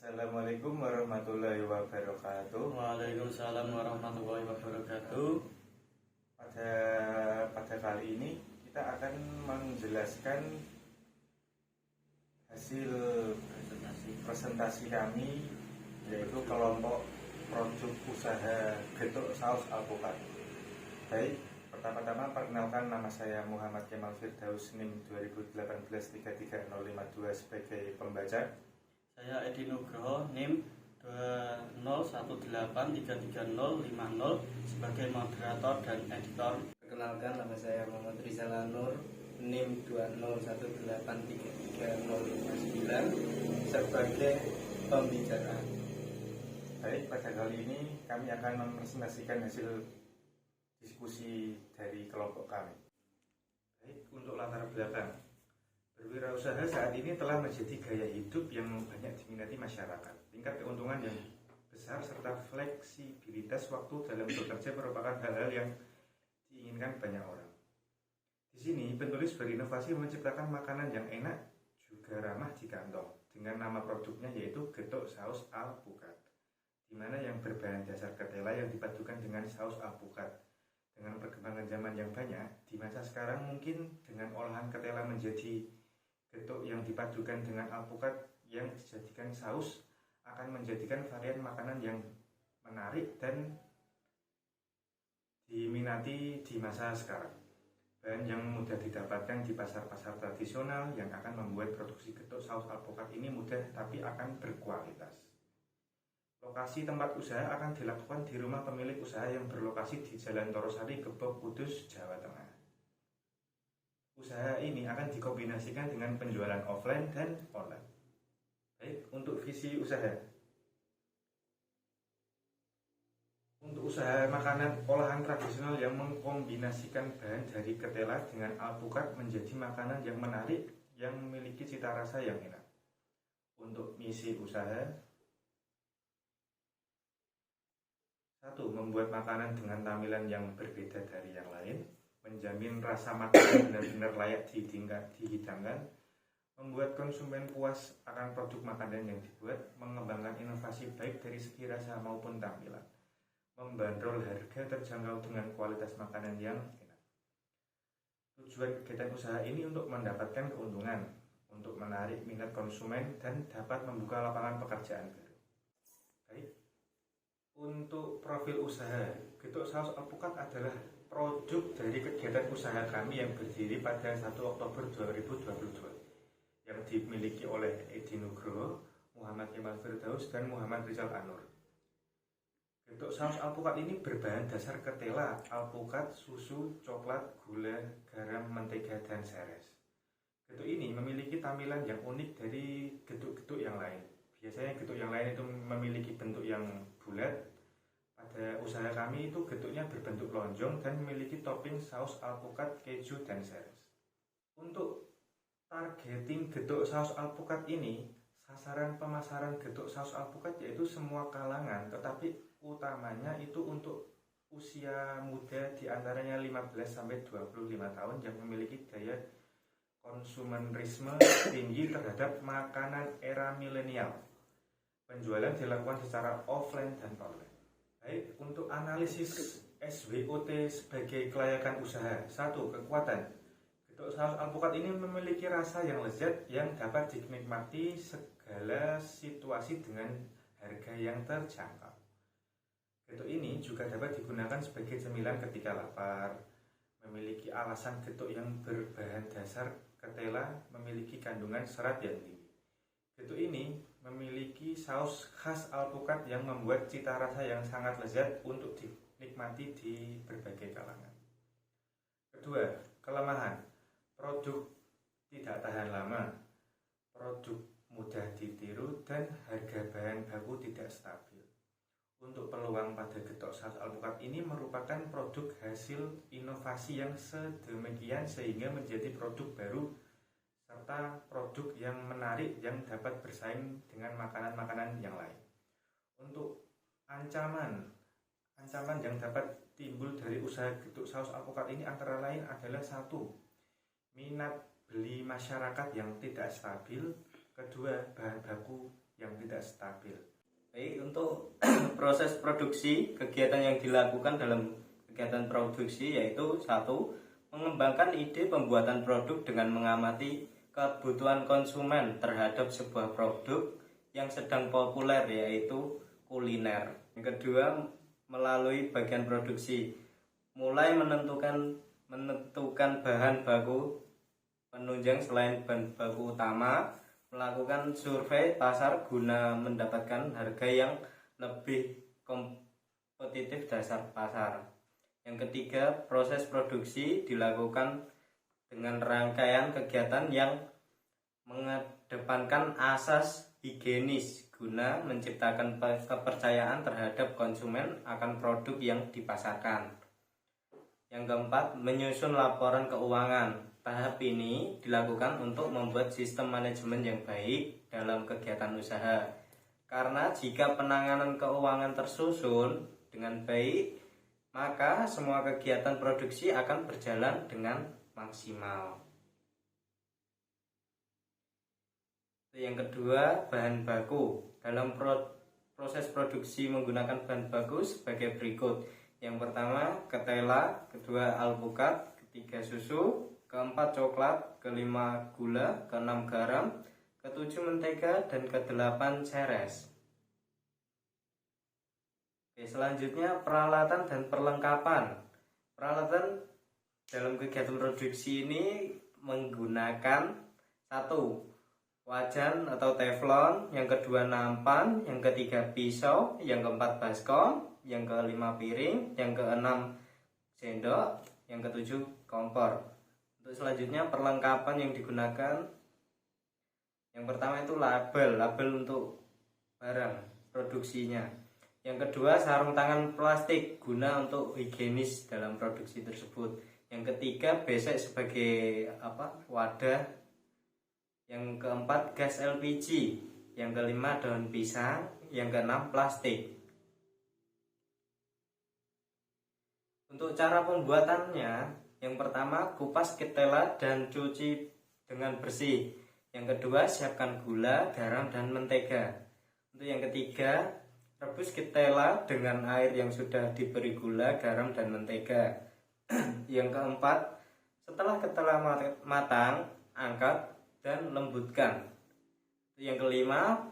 Assalamualaikum warahmatullahi wabarakatuh. Waalaikumsalam warahmatullahi wabarakatuh. Pada kali ini kita akan menjelaskan hasil presentasi kami, yaitu kelompok produk usaha getuk saus alpukat. Baik, pertama-tama perkenalkan, nama saya Muhammad Kemal Firdaus, NIM 2018-33052 sebagai pembaca. Saya Edi Nugroho, NIM 2018333050 sebagai moderator dan editor. Perkenalkan, nama saya Muhammad Rizal Anur, NIM 2018333059 sebagai pembicara. Baik, pada kali ini kami akan mempresentasikan hasil diskusi dari kelompok kami. Baik, untuk latar belakang, berwirausaha saat ini telah menjadi gaya hidup yang banyak diminati masyarakat. Tingkat keuntungan yang besar serta fleksibilitas waktu dalam bekerja merupakan hal-hal yang diinginkan banyak orang. Di sini, penulis berinovasi menciptakan makanan yang enak juga ramah di kantong dengan nama produknya yaitu getuk saus alpukat, di mana yang berbahan dasar ketela yang dipadukan dengan saus alpukat. Dengan perkembangan zaman yang banyak, di masa sekarang mungkin dengan olahan ketela menjadi getuk yang dipadukan dengan alpukat yang dijadikan saus akan menjadikan varian makanan yang menarik dan diminati di masa sekarang. Bahan yang mudah didapatkan di pasar-pasar tradisional yang akan membuat produksi getuk saus alpukat ini mudah tapi akan berkualitas. Lokasi tempat usaha akan dilakukan di rumah pemilik usaha yang berlokasi di Jalan Torosari, Gebog, Kudus, Jawa Tengah. Usaha ini akan dikombinasikan dengan penjualan offline dan online. Baik, untuk visi usaha. Untuk usaha makanan olahan tradisional yang mengkombinasikan bahan dari ketela dengan alpukat menjadi makanan yang menarik yang memiliki cita rasa yang enak. Untuk misi usaha, 1. Membuat makanan dengan tampilan yang berbeda dari yang lain, menjamin rasa makanan benar-benar layak dihidangkan, membuat konsumen puas akan produk makanan yang dibuat, mengembangkan inovasi baik dari segi rasa maupun tampilan, membandrol harga terjangkau dengan kualitas makanan yang enak. Tujuan kegiatan usaha ini untuk mendapatkan keuntungan, untuk menarik minat konsumen dan dapat membuka lapangan pekerjaan baru. Baik. Untuk profil usaha, getuk saus alpukat adalah produk dari kegiatan usaha kami yang berdiri pada 1 Oktober 2022 yang dimiliki oleh Edi Nugroho, Muhammad Kemal Firdaus, dan Muhammad Rizal Anur. Getuk saus alpukat ini berbahan dasar ketela, alpukat, susu, coklat, gula, garam, mentega, dan seres. Getuk ini memiliki tampilan yang unik dari getuk-getuk yang lain. Biasanya getuk yang lain itu memiliki bentuk yang bulat. Pada usaha kami itu getuknya berbentuk lonjong dan memiliki topping saus alpukat, keju, dan seres. Untuk targeting getuk saus alpukat ini, sasaran pemasaran getuk saus alpukat yaitu semua kalangan, tetapi utamanya itu untuk usia muda di antaranya 15-25 tahun yang memiliki daya konsumerisme tinggi terhadap makanan era milenial. Penjualan dilakukan secara offline dan online. Baik, untuk analisis SWOT sebagai kelayakan usaha. 1. Kekuatan. Getuk saus alpukat ini memiliki rasa yang lezat yang dapat dinikmati segala situasi dengan harga yang terjangkau. Getuk ini juga dapat digunakan sebagai cemilan ketika lapar. Memiliki alasan getuk yang berbahan dasar ketela memiliki kandungan serat yang tinggi. Getuk ini memiliki saus khas alpukat yang membuat cita rasa yang sangat lezat untuk dinikmati di berbagai kalangan. Kedua, kelemahan. Produk tidak tahan lama, produk mudah ditiru, dan harga bahan baku tidak stabil. Untuk peluang pada getuk saus alpukat ini merupakan produk hasil inovasi yang sedemikian sehingga menjadi produk baru serta produk yang menarik yang dapat bersaing dengan makanan-makanan yang lain. Untuk ancaman yang dapat timbul dari usaha getuk saus alpukat ini antara lain adalah 1. Minat beli masyarakat yang tidak stabil. Kedua, bahan baku yang tidak stabil. Baik, untuk proses produksi, kegiatan yang dilakukan dalam kegiatan produksi yaitu satu, mengembangkan ide pembuatan produk dengan mengamati kebutuhan konsumen terhadap sebuah produk yang sedang populer yaitu kuliner. Yang kedua, melalui bagian produksi, mulai menentukan bahan baku penunjang selain bahan baku utama, melakukan survei pasar guna mendapatkan harga yang lebih kompetitif dasar pasar. Yang ketiga, proses produksi dilakukan dengan rangkaian kegiatan yang mengedepankan asas higienis guna menciptakan kepercayaan terhadap konsumen akan produk yang dipasarkan. Yang keempat, menyusun laporan keuangan. Tahap ini dilakukan untuk membuat sistem manajemen yang baik dalam kegiatan usaha. Karena jika penanganan keuangan tersusun dengan baik, maka semua kegiatan produksi akan berjalan dengan maksimal. Yang kedua, bahan baku. Dalam proses produksi menggunakan bahan baku sebagai berikut. Yang pertama, ketela, kedua alpukat, ketiga susu, keempat coklat, kelima gula, keenam garam, ketujuh mentega, dan kedelapan ceres. Oke, selanjutnya peralatan dan perlengkapan. Peralatan dalam kegiatan produksi ini menggunakan satu, wajan atau teflon, yang kedua nampan, yang ketiga pisau, yang keempat baskom, yang kelima piring, yang keenam sendok, yang ketujuh kompor. Untuk selanjutnya perlengkapan yang digunakan, yang pertama itu label untuk barang produksinya. Yang kedua sarung tangan plastik guna untuk higienis dalam produksi tersebut. Yang ketiga besek sebagai wadah. Yang keempat gas LPG. Yang kelima daun pisang. Yang keenam plastik. Untuk cara pembuatannya, yang pertama kupas ketela dan cuci dengan bersih. Yang kedua siapkan gula, garam, dan mentega. Untuk yang ketiga, rebus ketela dengan air yang sudah diberi gula, garam, dan mentega. Yang keempat, setelah ketela matang, angkat dan lembutkan. Yang kelima,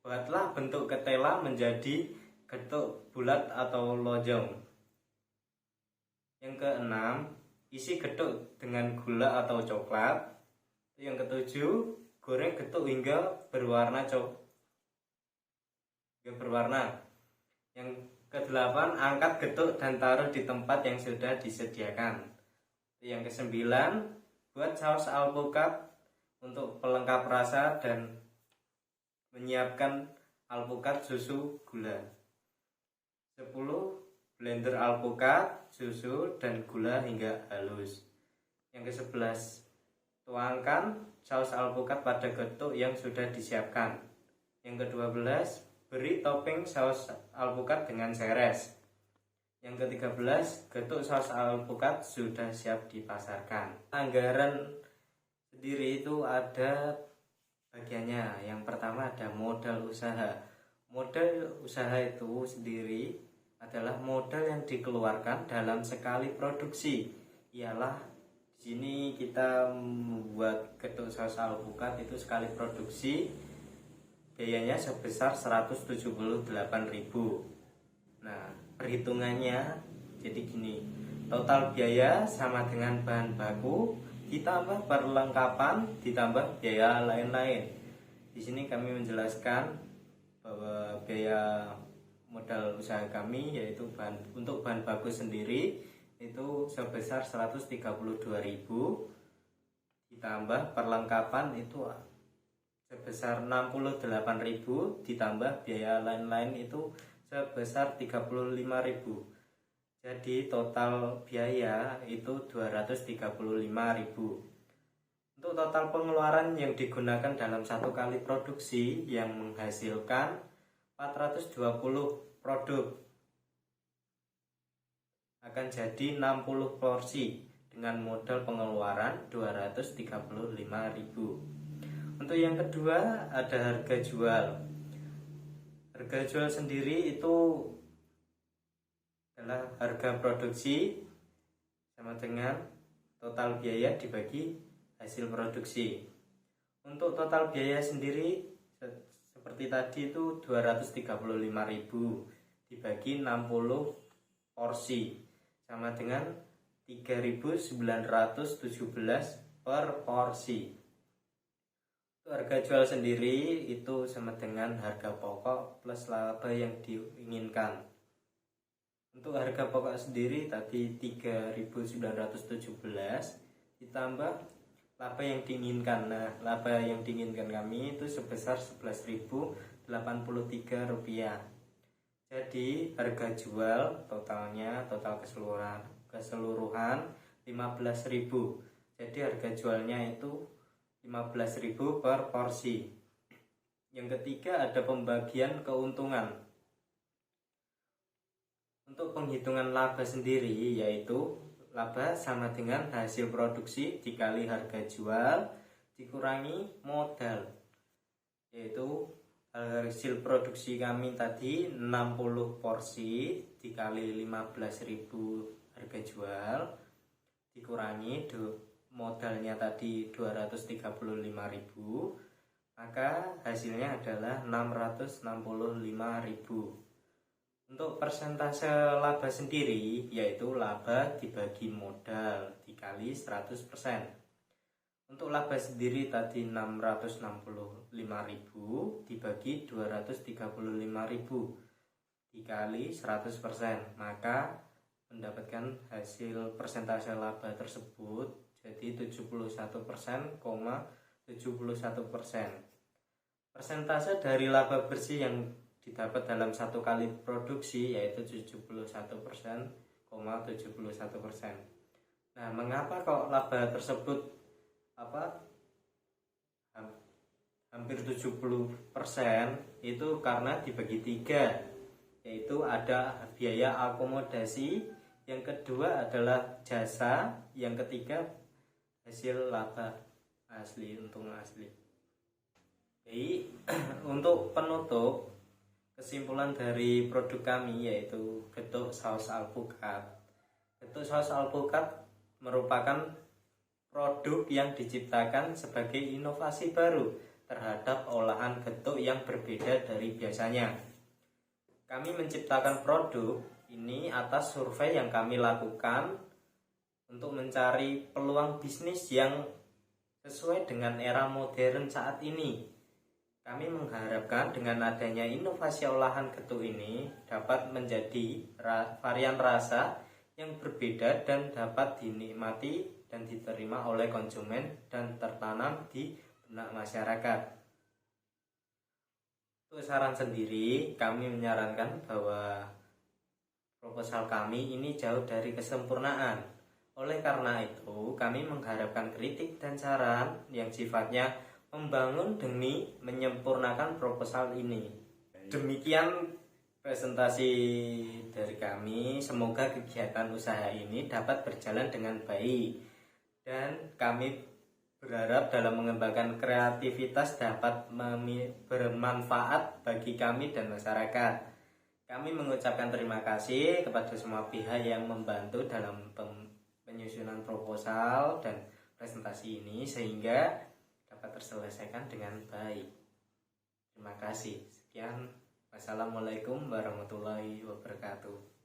buatlah bentuk ketela menjadi getuk bulat atau lonjong. Yang keenam, isi getuk dengan gula atau coklat. Yang ketujuh, goreng getuk hingga berwarna Yang kedelapan, angkat getuk dan taruh di tempat yang sudah disediakan. Yang kesembilan, buat saus alpukat untuk pelengkap rasa dan menyiapkan alpukat, susu, gula. 10, blender alpukat, susu, dan gula hingga halus. Yang ke-11, tuangkan saus alpukat pada getuk yang sudah disiapkan. Yang ke-12, beri topping saus alpukat dengan seres. Yang ke-13, getuk saus alpukat sudah siap dipasarkan. Anggaran sendiri itu ada bagiannya. Yang pertama ada modal usaha. Modal usaha itu sendiri adalah modal yang dikeluarkan dalam sekali produksi. Ialah di sini kita membuat getuk saus alpukat itu sekali produksi biayanya sebesar 178.000. Nah, perhitungannya jadi gini. Total biaya sama dengan bahan baku ditambah perlengkapan ditambah biaya lain-lain. Di sini kami menjelaskan bahwa biaya modal usaha kami yaitu untuk bahan baku sendiri itu sebesar 132.000 ditambah perlengkapan itu sebesar 68.000 ditambah biaya lain-lain itu sebesar 35.000. Jadi total biaya itu 235.000. Untuk total pengeluaran yang digunakan dalam satu kali produksi yang menghasilkan 420 produk akan jadi 60 porsi dengan modal pengeluaran 235.000. Untuk yang kedua ada harga jual. harga jual sendiri itu adalah harga produksi sama dengan total biaya dibagi hasil produksi. Untuk total biaya sendiri seperti tadi itu 235.000 dibagi 60 porsi sama dengan 3.917 per porsi. Untuk harga jual sendiri itu sama dengan harga pokok plus laba yang diinginkan. Untuk harga pokok sendiri tadi 3.917 ditambah laba yang diinginkan. Nah, laba yang diinginkan kami itu sebesar Rp11.083. Jadi harga jual totalnya, total keseluruhan 15.000. Jadi harga jualnya itu 15.000 per porsi. Yang ketiga ada pembagian keuntungan. Untuk penghitungan laba sendiri yaitu laba sama dengan hasil produksi dikali harga jual dikurangi modal, yaitu hasil produksi kami tadi 60 porsi dikali 15.000 harga jual dikurangi modalnya tadi 235.000, maka hasilnya adalah 665.000. Untuk persentase laba sendiri yaitu laba dibagi modal dikali 100%. Untuk laba sendiri tadi 665.000 dibagi 235.000 dikali 100%, maka mendapatkan hasil persentase laba tersebut jadi 71,71%. Persentase dari laba bersih yang didapat dalam satu kali produksi yaitu 71,71%. Nah, mengapa kok laba tersebut hampir 70%? Itu karena dibagi 3, yaitu ada biaya akomodasi, yang kedua adalah jasa, yang ketiga hasil laba asli, untung asli. Jadi untuk penutup, kesimpulan dari produk kami yaitu getuk saus alpukat. Getuk saus alpukat merupakan produk yang diciptakan sebagai inovasi baru terhadap olahan getuk yang berbeda dari biasanya. Kami menciptakan produk ini atas survei yang kami lakukan untuk mencari peluang bisnis yang sesuai dengan era modern saat ini. Kami mengharapkan dengan adanya inovasi olahan getuk ini dapat menjadi varian rasa yang berbeda dan dapat dinikmati dan diterima oleh konsumen dan tertanam di benak masyarakat. Untuk saran sendiri, kami menyarankan bahwa proposal kami ini jauh dari kesempurnaan. Oleh karena itu, kami mengharapkan kritik dan saran yang sifatnya membangun demi menyempurnakan proposal ini. Demikian presentasi dari kami. Semoga kegiatan usaha ini dapat berjalan dengan baik, dan kami berharap dalam mengembangkan kreativitas dapat bermanfaat bagi kami dan masyarakat. Kami mengucapkan terima kasih kepada semua pihak yang membantu dalam penyusunan proposal dan presentasi ini sehingga dapat terselesaikan dengan baik. Terima kasih. Sekian. Wassalamualaikum warahmatullahi wabarakatuh.